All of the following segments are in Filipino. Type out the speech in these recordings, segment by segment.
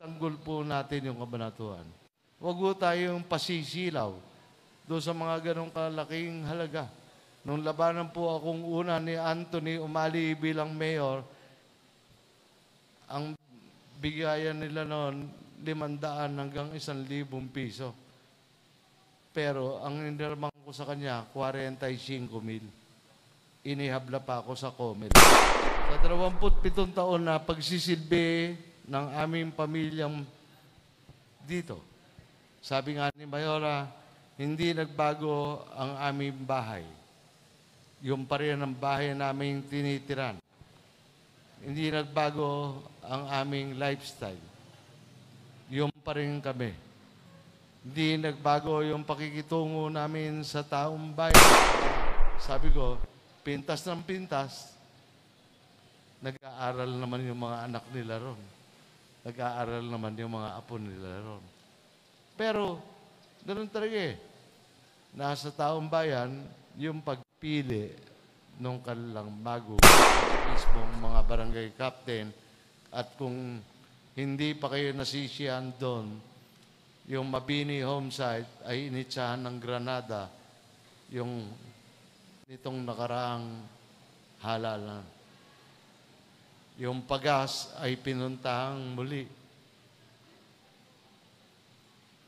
tanggol po natin yung kabanatuan. Huwag po tayong pasisilaw doon sa mga ganong kalaking halaga. Nung labanan po akong una ni Anthony Umali bilang mayor, ang bigayan nila noon 500 hanggang 1,000 piso. Pero ang inirman ko sa kanya, 45,000. Inihabla pa ako sa COMELEC. Sa 27 taon na pagsisilbi ng aming pamilyang dito, sabi nga ni Mayora, hindi nagbago ang aming bahay. Yung pa rin ang bahay namin tinitiran. Hindi nagbago ang aming lifestyle. Yung pa rin kami. Hindi nagbago yung pakikitungo namin sa taong bayan. Sabi ko, pintas ng pintas, nag-aaral naman yung mga anak nila ron. Nag-aaral naman yung mga apo nila ron. Pero, ganun talaga eh. Nasa taong bayan, yung pagpili nung kanilang bago, mismong mga barangay captain, at kung hindi pa kayo nasisiyan doon, yung Mabini home site ay initsahan ng Granada yung nitong nakaraang halalan. Yung Pagas ay pinuntahang muli.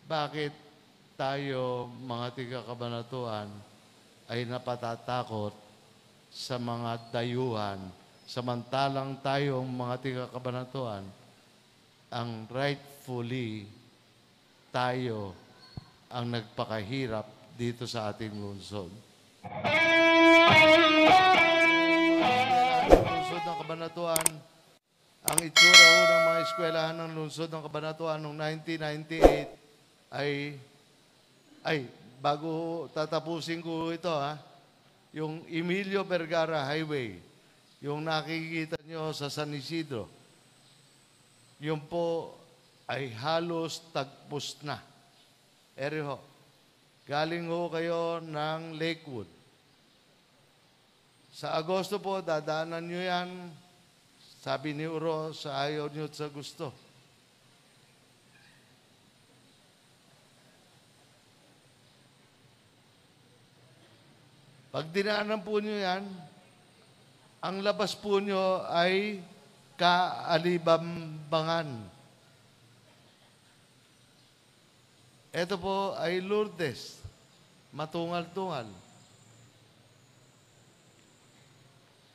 Bakit tayo, mga tiga-kabanatuan, ay napatatakot sa mga dayuhan, samantalang tayong mga tiga-kabanatuan, ang rightfully tayo ang nagpakahirap dito sa ating lungsod. Lungsod ng Kabanatuan, ang itsura ho ng mga eskwelahan ng lungsod ng Kabanatuan noong 1998 ay bago tatapusin ko ito yung Emilio Vergara Highway, yung nakikita nyo sa San Isidro, yun po ay halos tagpos na. Eriho, galing ho kayo ng Lakewood. Sa Agosto po, dadaanan nyo yan. Sabi ni Uro, sa ayaw nyo at sa gusto. Pag dinaanan po nyo yan, ang labas po nyo ay Kaalibambangan. Ito po ay Lourdes, matungal-tungal.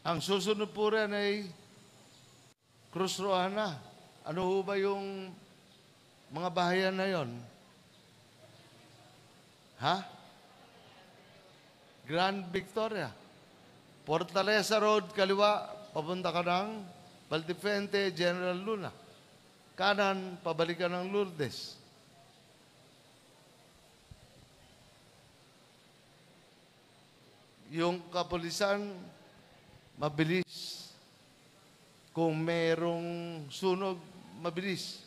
Ang susunod po rin ay Cruz Roana. Ano ho ba yung mga bahayan na yon? Grand Victoria. Fortaleza Road, kaliwa, papunta ka ng Valdefuente, General Luna. Kanan, pabalik ka ng Lourdes. Yung kapulisan, mabilis. Kung merong sunog, mabilis.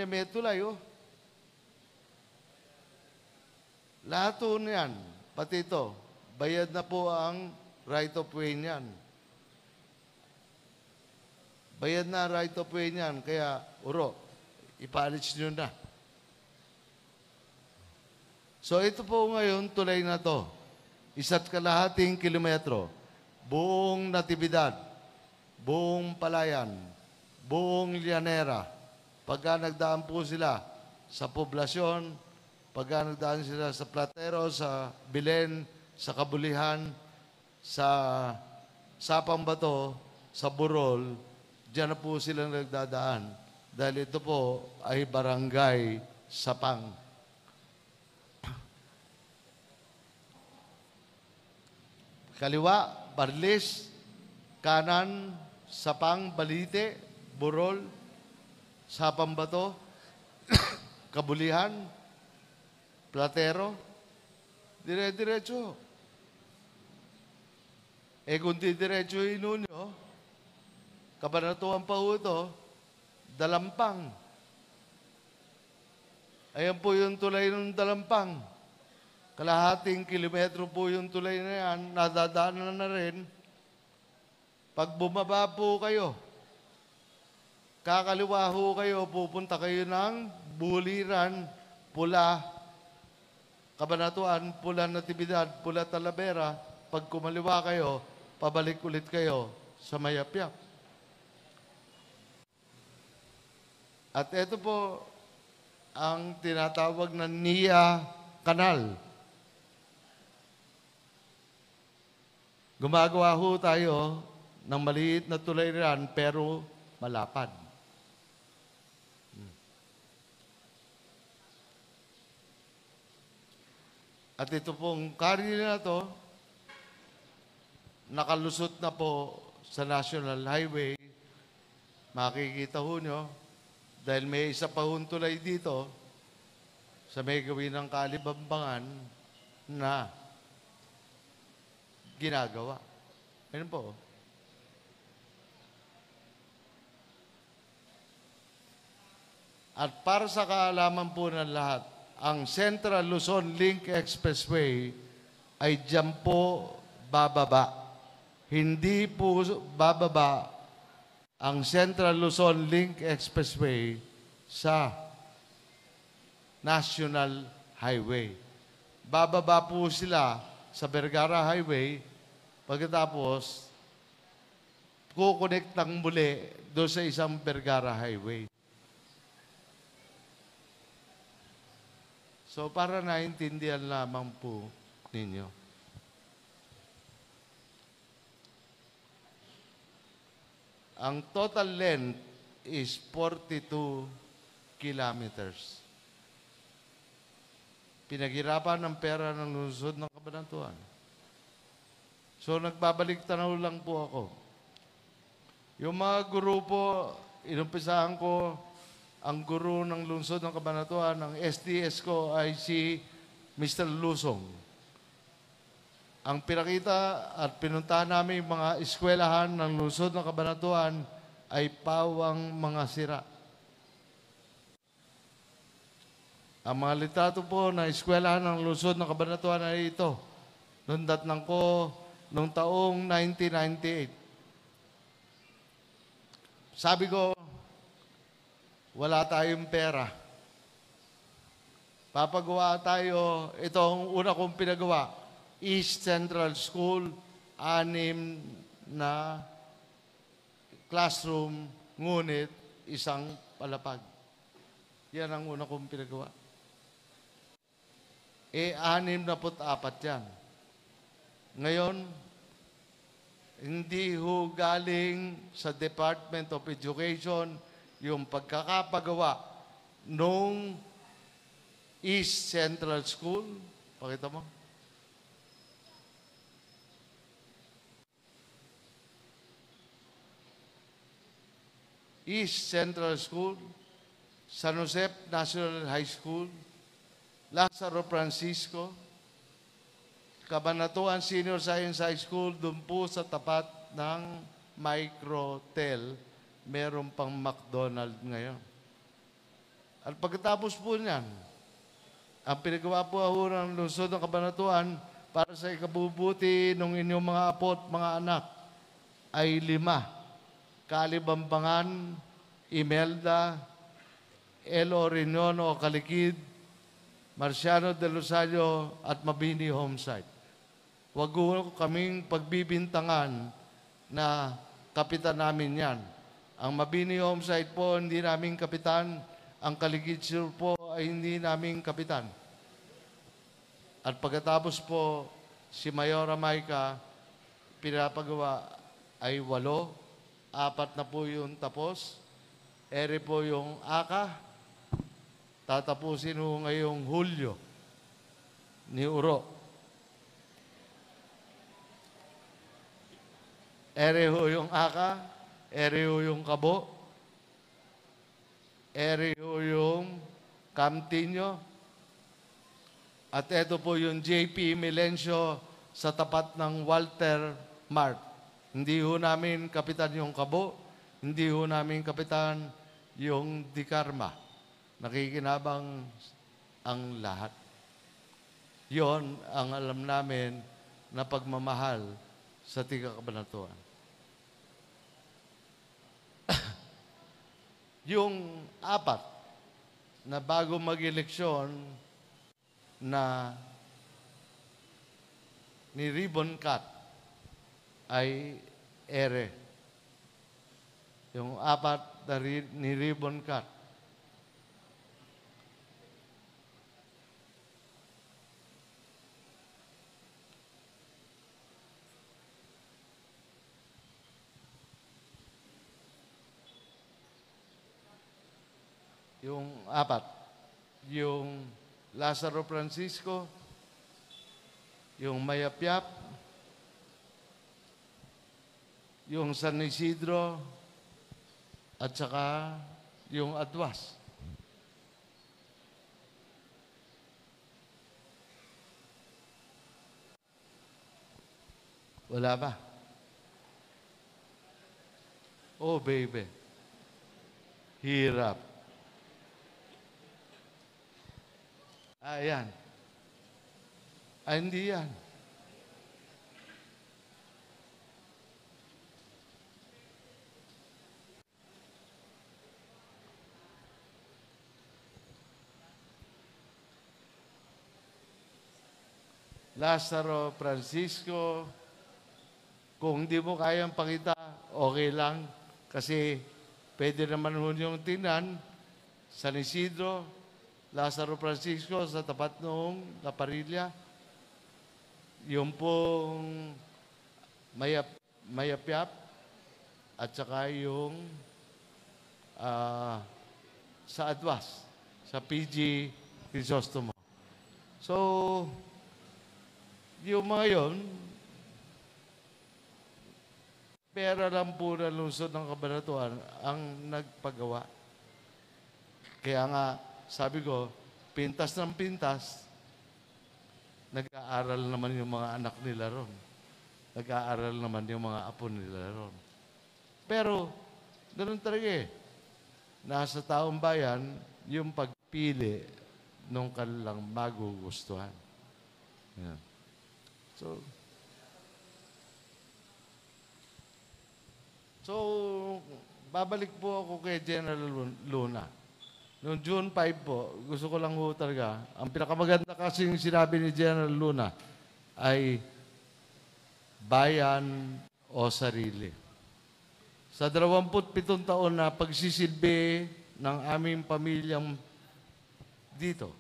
May tulay, Lahat po niyan, pati ito, bayad na po ang right of way niyan. Bayad na right of way niyan, kaya, Uro, ipalis nyo na. So, ito po ngayon, tulay na to. 1.5 kilometro, buong Natividad, buong Palayan, buong Llanera. Pagka nagdaan po sila sa poblasyon, pagka nagdaan sila sa Platero, sa Bilen, sa Kabulihan, sa Sapambato, sa Burol, diyan na po sila nagdadaan. Dahil ito po ay barangay Sapang. Kaliwa, Barlis, kanan, Sapang, Balite, Burol, Sapambato, Kabulihan, Platero, dire-diretso. Kung di-diretso inunyo, Kabanatuan pa ho ito, Dalampang. Ayan po yung tulay ng Dalampang. Kalahating kilometro po yung tulay na yan, nadadaanan na rin. Pag bumaba po kayo, Kakaliwa ho kayo, pupunta kayo ng Buliran, Pula, Cabanatuan, Pula Natividad, Pula Talavera. Pag kumaliwa kayo, pabalik ulit kayo sa Mayapyap. At ito po ang tinatawag na NIA Canal. Gumagawa ho tayo ng maliit na tulayran pero malapad. At ito pong karye na to, nakalusot na po sa National Highway. Makikita ho nyo, dahil may isa pa hong tulay dito, sa may gawin ng Kalibambangan na ginagawa. Ayun po. At para sa kaalaman po ng lahat, ang Central Luzon Link Expressway ay diyan po bababa. Hindi po bababa ang Central Luzon Link Expressway sa National Highway. Bababa po sila sa Vergara Highway, pagkatapos kukonektang muli doon sa isang Vergara Highway. So, para naintindihan lamang po ninyo. Ang total length is 42 kilometers. Pinaghirapan ng pera ng lungsod ng Cabanatuan. So, nagbabalik tanaw lang po ako. Yung mga guru po, inumpisahan ko, ang guru ng lungsod ng Cabanatuan, ang SDS ko ay si Mr. Lusong. Ang pinakita at pinuntahan namin mga eskwelahan ng lungsod ng Cabanatuan ay pawang mga sira. Ang mga litrato po na eskwelahan ng lungsod ng Cabanatuan ay ito. Noong datnang ko noong taong 1998. Sabi ko, wala tayong pera. Papagawa tayo, itong una kong pinagawa, East Central School, 6 na classroom, ngunit isang palapag. Yan ang una kong pinagawa. 64 yan. Ngayon, hindi ho galing sa Department of Education yung pagkakapagawa nung East Central School. Pakita mo. East Central School, San Jose National High School, Lazaro Francisco, Cabanatuan Senior Science High School, doon po sa tapat ng Microtel, meron pang McDonald's ngayon. At pagkatapos po niyan, ang pinagawa po ng lungsod ng Cabanatuan para sa ikabubuti ng inyong mga apo at mga anak ay 5. Kalibambangan, Imelda, Elo Rinono, Kalikid, Marciano de Rosario at Mabini Homesite. Huwag ko kaming pagbibintangan na kapitan namin yan. Ang Mabini Homesite po, hindi namin kapitan. Ang Kaligid Sur po ay hindi namin kapitan. At pagkatapos po, si Mayora Maika, pinapagawa ay 8. 4 na po yung tapos. Ere po yung AKA. Tatapusin ho ngayong Hulyo ni Uro. Ere ho yung AKA. Ere ho yung Kabo. Ere ho yung Camtinyo. At ito po yung JP Milencio sa tapat ng Walter Mart. Hindi ho namin kapitan yung Kabo. Hindi ho namin kapitan yung Dikarma. Nakikinabang ang lahat. Yon ang alam namin na pagmamahal sa Tiga Cabanatuan. Yung apat na bago mag-eleksyon na ni Ribbon Cut ay ere. Yung apat na ni Ribbon Cut. Yung apat. Yung Lazaro Francisco, yung Mayapyap, yung San Isidro, at saka yung Adwas. Wala ba? Oh, baby. Hirap. Yan. Hindi yan. Lazaro Francisco, kung hindi mo kayang pakita, okay lang. Kasi pwede naman yung tingnan, San Isidro, Lazaro Francisco sa tapat noong La Parilla, yung pong Mayapyap, at saka yung sa Adwas, sa PG Crisostomo. So, yung mga yun, pera lang po na lungsod ng Cabanatuan ang nagpagawa. Kaya nga, sabi ko, pintas ng pintas, nag-aaral naman yung mga anak nila ron. Nag-aaral naman yung mga apo nila ron. Pero, ganun talaga eh. Nasa taong bayan, yung pagpili nung kanilang magugustuhan. Yan. So, babalik po ako kay General Luna. Noong June 5 po, gusto ko lang ho talaga, ang pinakamaganda kasing sinabi ni General Luna ay bayan o sarili. Sa 27 taon na pagsisilbi ng aming pamilyang dito,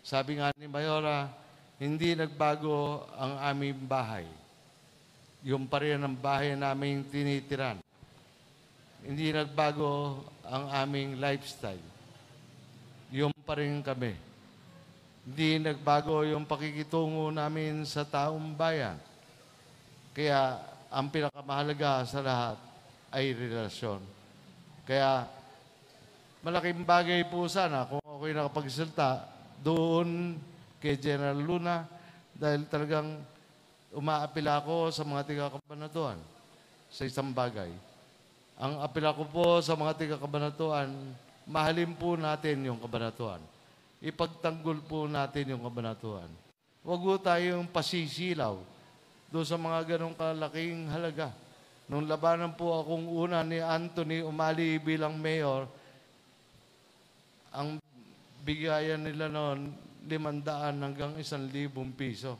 sabi nga ni Mayora, hindi nagbago ang aming bahay. Yung pa rin ang bahay namin tinitiran. Hindi nagbago ang aming lifestyle. Yung pa rin kami. Hindi nagbago yung pakikitungo namin sa taong bayan. Kaya ang pinakamahalaga sa lahat ay relasyon. Kaya malaking bagay po sana kung ako'y nakapagsalita doon kay General Luna dahil talagang umaapila ko sa mga taga-Cabanatuan sa isang bagay. Ang apila ko po sa mga taga-Cabanatuan, mahalin po natin yung Cabanatuan. Ipagtanggol po natin yung Cabanatuan. Huwag po tayong pasisilaw doon sa mga ganong kalaking halaga. Nung labanan po akong una ni Anthony Umali bilang mayor, ang bigayan nila noon 500 hanggang 1,000 piso.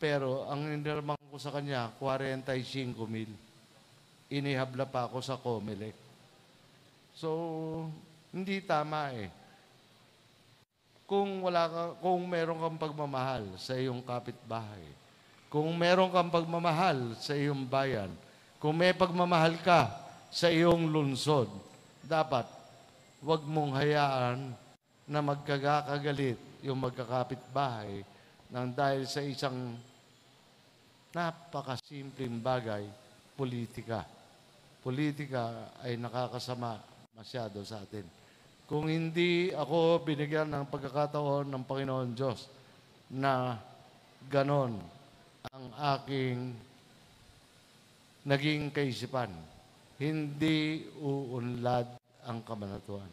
Pero ang inirmang ko sa kanya, 45,000. Inihabla pa ako sa COMELEC. So, hindi tama eh. Kung meron kang pagmamahal sa iyong kapitbahay, kung meron kang pagmamahal sa iyong bayan, kung may pagmamahal ka sa iyong lungsod, dapat wag mong hayaan na magkakagalit yung magkakapitbahay nang dahil sa isang napakasimpleng bagay, politika. Politika ay nakakasama masyado sa atin. Kung hindi ako binigyan ng pagkakataon ng Panginoon Diyos na ganon ang aking naging kaisipan, hindi uunlad ang Cabanatuan.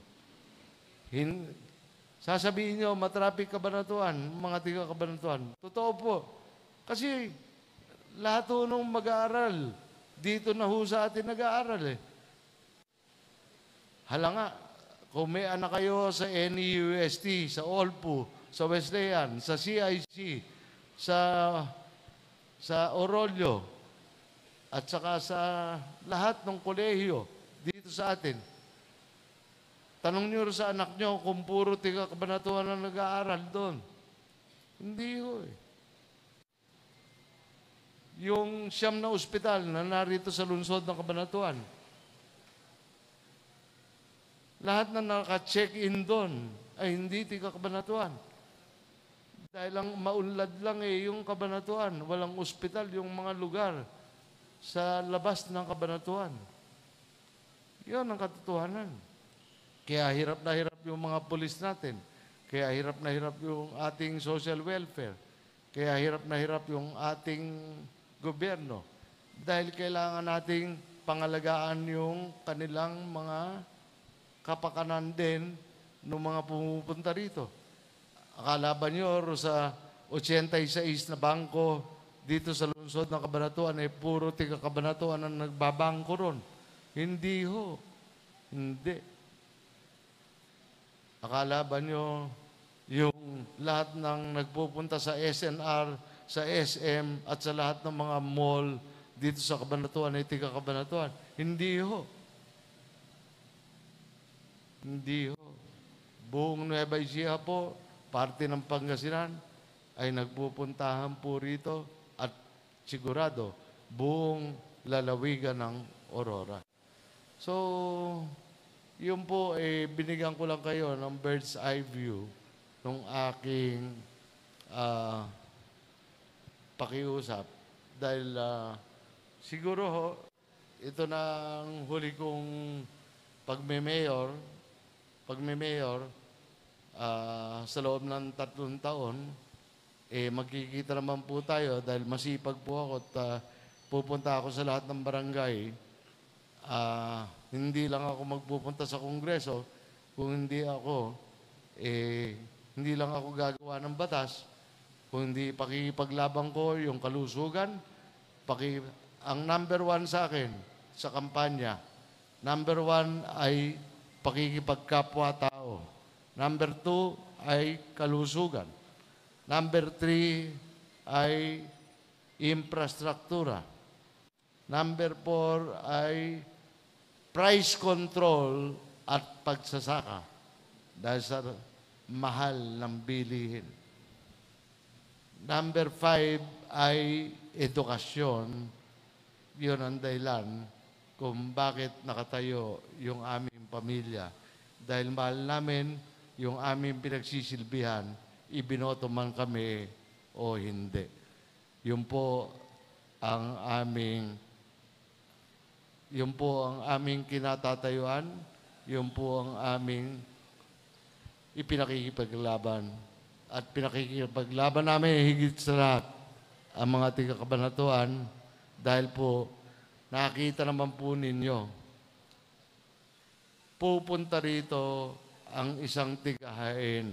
Sasabihin nyo, matraffic Cabanatuan, mga taga-Cabanatuan. Totoo po. Kasi lahat po nung mag-aaral, dito na ho sa atin nag-aaral eh. Hala nga, kung may anak kayo sa NEUST, sa OLPU, sa Wesleyan, sa CIC, sa Orolyo, at saka sa lahat ng kolehiyo dito sa atin, tanong niyo sa anak niyo kung puro tiga-kabanatuan na nag-aaral doon. Hindi ho eh. Yung siyam na ospital na narito sa lungsod ng Kabanatuan, lahat na naka-check-in doon ay hindi tiga-Kabanatuan. Dahil lang maunlad lang yung Kabanatuan. Walang ospital yung mga lugar sa labas ng Kabanatuan. Yun ang katotohanan. Kaya hirap na hirap yung mga pulis natin. Kaya hirap na hirap yung ating social welfare. Kaya hirap na hirap yung ating gobyerno. Dahil kailangan nating pangalagaan yung kanilang mga kapakanan din ng mga pumupunta rito. Akala ba nyo sa 86 na bangko dito sa lungsod ng Kabanatuan ay puro tiga-Kabanatuan ang nagbabangko ron? Hindi ho. Hindi. Akala ba nyo yung lahat ng nagpupunta sa SNR, sa SM, at sa lahat ng mga mall dito sa Kabanatuan ay tiga-Kabanatuan? Hindi ho. Hindi ho. Buong Nueva Ecija po, parte ng Pangasinan, ay nagpupuntahan po rito at sigurado buong lalawigan ng Aurora. So, yun po, binigyan ko lang kayo ng bird's eye view ng aking pakiusap. Dahil siguro ho, ito na ang huli kong pagme-mayor sa loob ng 3 taon, magkikita naman po tayo dahil masipag po ako at pupunta ako sa lahat ng barangay. Hindi lang ako magpupunta sa Kongreso, kung hindi lang ako gagawa ng batas, kung hindi pakikipaglaban ko yung kalusugan. Ang number 1 sa akin sa kampanya, number 1 ay pakikipagkapwa-tao. Number 2 ay kalusugan. Number 3 ay infrastruktura. Number 4 ay price control at pagsasaka dahil sa mahal ng bilihin. Number 5 ay edukasyon. Yun ang dahilan kung bakit nakatayo yung aming pamilya. Dahil mahal namin yung aming pinagsisilbihan, ibinoto man kami o hindi. Yun po ang aming kinatatayuan, yun po ang aming ipinakikipaglaban. At pinakikipaglaban namin higit sa lahat ang mga tiga-Kabanatuan dahil po nakita naman po ninyo, pupunta rito ang isang tigahain.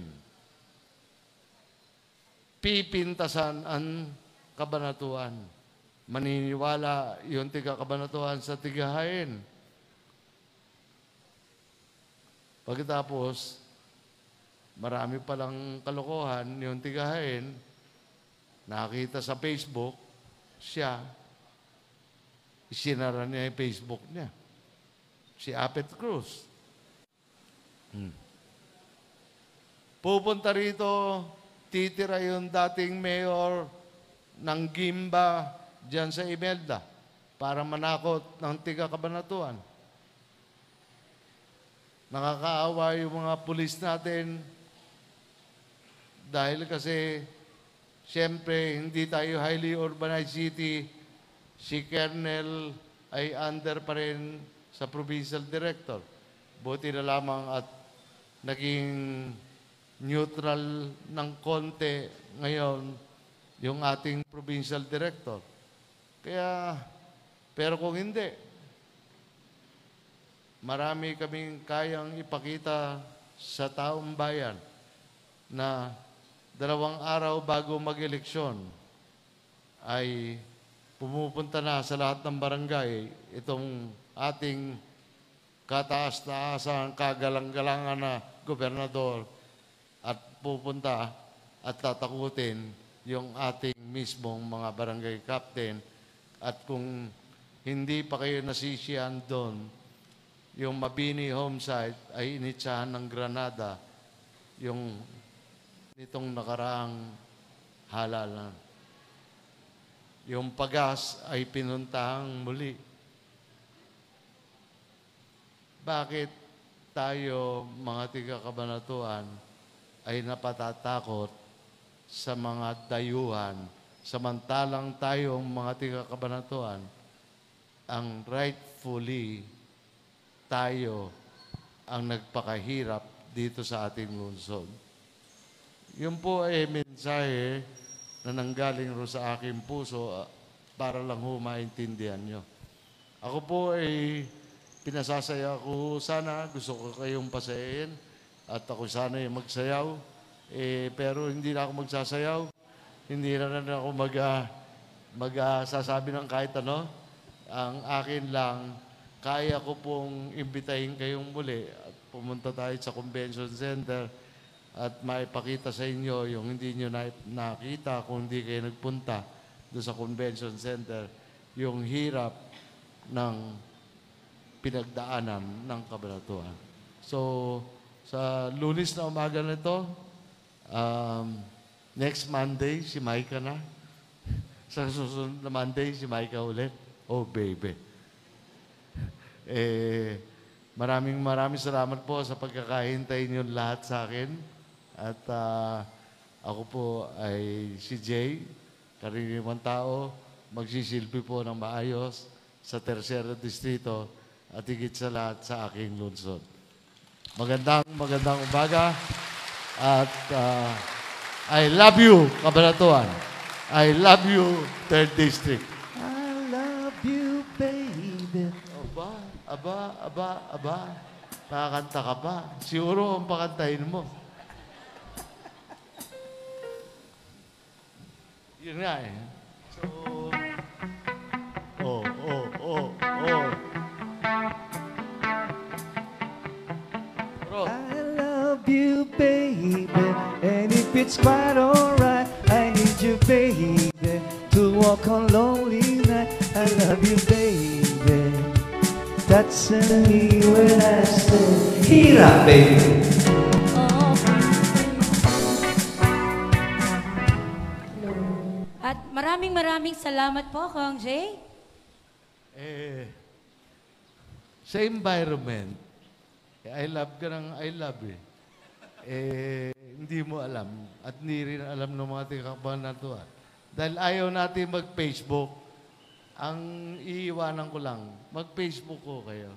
Pipintasan ang Kabanatuan. Maniniwala yung tiga-Kabanatuan sa tigahain. Pagkatapos, marami palang kalokohan yung tigahain. Nakita sa Facebook, siya, isinara niya yung Facebook niya. Si Apet Cruz. Pupunta rito, titira yung dating mayor ng Gimba dyan sa Imelda para manakot ng tiga-Kabanatuan. Nakakaawa yung mga pulis natin dahil kasi siyempre hindi tayo highly urbanized city. Si Colonel ay under pa rin sa provincial director. Buti na lamang at naging neutral ng konti ngayon yung ating provincial director. Pero kung hindi, marami kaming kayang ipakita sa taong bayan na 2 araw bago mag-eleksyon ay pumupunta na sa lahat ng barangay itong ating kataas-taasan, kagalang-galangan na gobernador at pupunta at tatakutin yung ating mismong mga barangay captain. At kung hindi pa kayo nasisiyan doon, yung Mabini home site ay initsahan ng Granada yung nitong nakaraang halalan. Yung Pagas ay pinuntahang muli. Bakit tayo, mga tiga-Kabanatuan, ay napatatakot sa mga dayuhan, samantalang tayong mga tiga-Kabanatuan, ang rightfully tayo ang nagpakahirap dito sa ating lungsod. Yun po ay mensahe na nanggaling ro sa aking puso para lang maintindihan nyo. Ako po ay pinasasaya ko sana, gusto ko kayong pasayain at ako sana ay magsayaw. Pero hindi na ako magsasayaw, hindi na ako magsasabi ng kahit ano. Ang akin lang, kaya ko pong imbitahin kayong muli at pumunta tayo sa convention center at maipakita sa inyo yung hindi nyo nakita kung hindi kayo nagpunta doon sa convention center, yung hirap ng pinagdaanan ng Kabanatuan. So, sa Lunes na umaga na ito, next Monday, si Micah na. Sa susunod na Monday, si Micah ulit. Oh, baby. Maraming salamat po sa pagkakahintay niyo lahat sa akin. At ako po ay si Jay, karaniwang tao, magsisilbi po ng maayos sa Tercero Distrito at higit sa lahat sa aking lungsod. Magandang umaga at I love you, Kabanatuan. I love you, 3rd District. I love you, baby. Aba. Nakakanta ka pa. Siguro ang pakantahin mo. Yun nga eh. So, I love you, baby. And if it's quite alright, I need you, baby, to walk on lonely night. I love you, baby. That's me when I say, Hira, baby. At maraming salamat po, Kong Jay. Sa environment, I love ka ng I love eh. Hindi mo alam at hindi rin alam ng mga tiga-Kabanatuan. Dahil ayaw natin mag-Facebook, ang iiwanan ko lang, mag-Facebook ko kayo.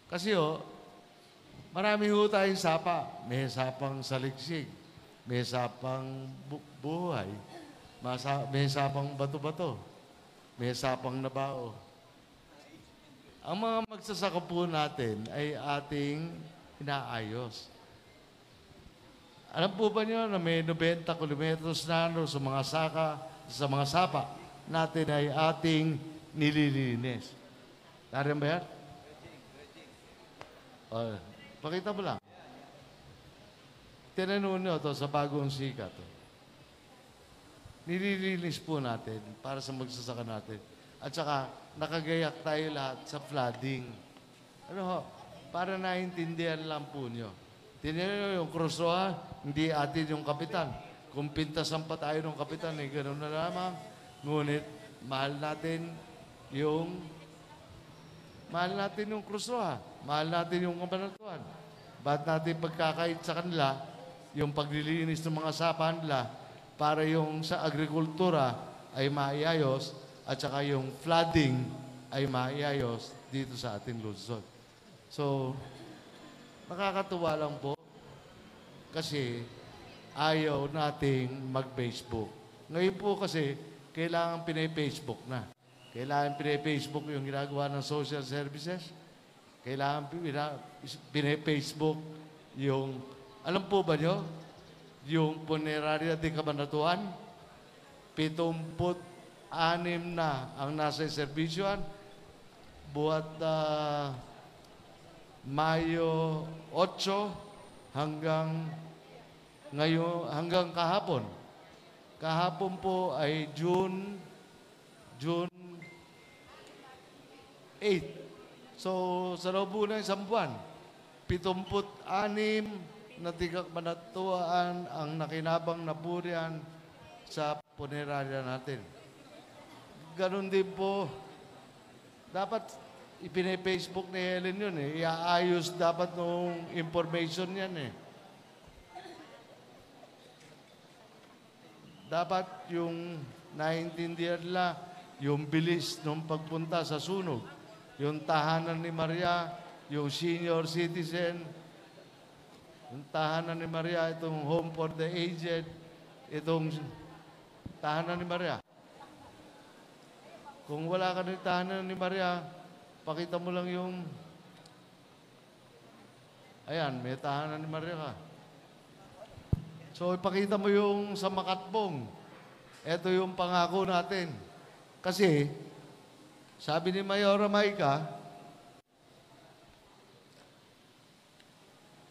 Kasi marami ho tayong sapa. May sapang saliksik, may sapang buhay, may sapang bato-bato, may sapang nabao. Ang mga magsasaka po natin ay ating inaayos. Alam po ba niyo na may 90 kilometros na sa mga sapa natin ay ating nililinis. Tariyan ba yan? Pakita mo lang. Tinanong nyo ito sa bagong sikat. Nililinis po natin para sa magsasaka natin. At saka, nakagayak tayo lahat sa flooding. Para naintindihan lang po nyo. Tinanong nyo yung Cruzroa, hindi atin yung kapitan. Kung pintasan pa tayo ng kapitan, ganoon na lamang. Ngunit, mahal natin yung Cruzroa. Mahal natin yung Kabanatuan. Ba't natin pagkakait sa kanila, yung paglilinis ng mga sapa nila, para yung sa agrikultura ay maiayos, at saka yung flooding ay maiayos dito sa ating lungsod. So, nakakatuwa lang po kasi ayaw nating mag-Facebook. Ngayon po kasi, kailangan pinay-Facebook na. Kailangan pinay-Facebook yung ginagawa ng social services. Kailangan pinay-Facebook yung, alam po ba nyo, yung Puneraria de Cabanatuan, 76 na ang nasa servisyoan. Buhat Mayo 8 hanggang ngayon, hanggang kahapon. Kahapon po ay June 8. So, sa loob po ng isang buwan, 76 na tigak-manatuan ang nakinabang na burian sa punerarya natin. Ganon din po, dapat ipine-Facebook ni Helen yun eh. Iaayos dapat nung information yan eh. Dapat yung naintindihan nila, yung bilis nung pagpunta sa sunog, yung tahanan ni Maria, yung senior citizen, yung tahanan ni Maria, itong home for the aged, itong tahanan ni Maria. Kung wala ka ng tahanan ni Maria, pakita mo lang yung, ayan, may tahanan ni Maria ka. So, ipakita mo yung sa Makatbong. Ito yung pangako natin. Kasi, sabi ni Mayora Maika,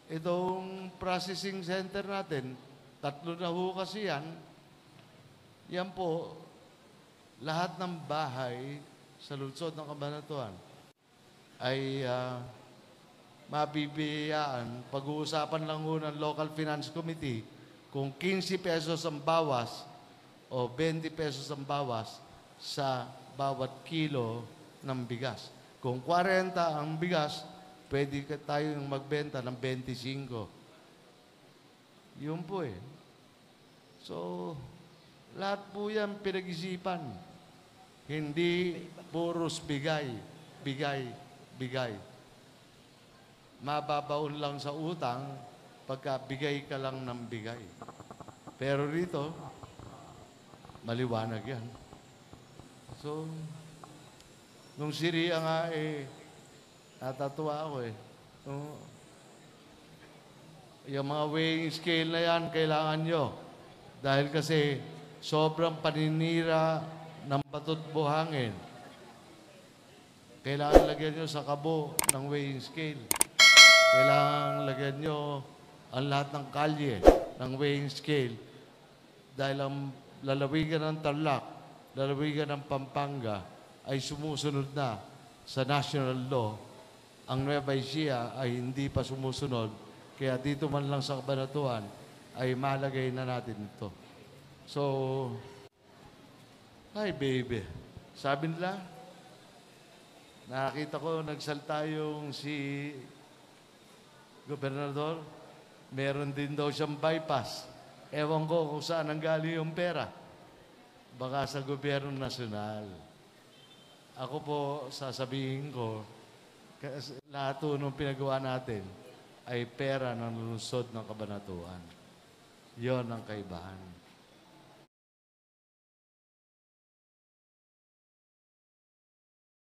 itong processing center natin, 3 na ho kasi yan. Yan po, lahat ng bahay sa lungsod ng Cabanatuan ay mabibiyaan. Pag-uusapan lang ho ng Local Finance Committee kung 15 pesos ang bawas o 20 pesos ang bawas sa bawat kilo ng bigas. Kung 40 ang bigas, pwede tayong magbenta ng 25. Yun po eh. So, lahat po yan pinag-isipan. Hindi puros bigay, bigay, bigay. Mababaon lang sa utang pagka bigay ka lang ng bigay. Pero rito, maliwanag yan. So, nung Syria nga natatuwa ako eh. Yung mga weighing scale na yan, kailangan nyo. Dahil kasi sobrang paninira ng batot buhangin. Kailangan lagyan nyo sa kabo ng weighing scale. Kailangan lagyan nyo ang lahat ng kalye ng weighing scale. Dahil ang lalawigan ng Tarlac, lalawigan ng Pampanga ay sumusunod na sa national law. Ang Nueva Ecija ay hindi pa sumusunod. Kaya dito man lang sa Cabanatuan ay malagay na natin ito. So, hi baby. Sabi nila, nakita ko nagsalta yung si Gobernador, meron din daw siyang bypass. Ewan ko kung saan ang galing yung pera. Baka sa gobyerno nasyonal. Ako po, sasabihin ko, lahat nung pinagawa natin ay pera ng lungsod ng Cabanatuan. Yon ang kaibahan.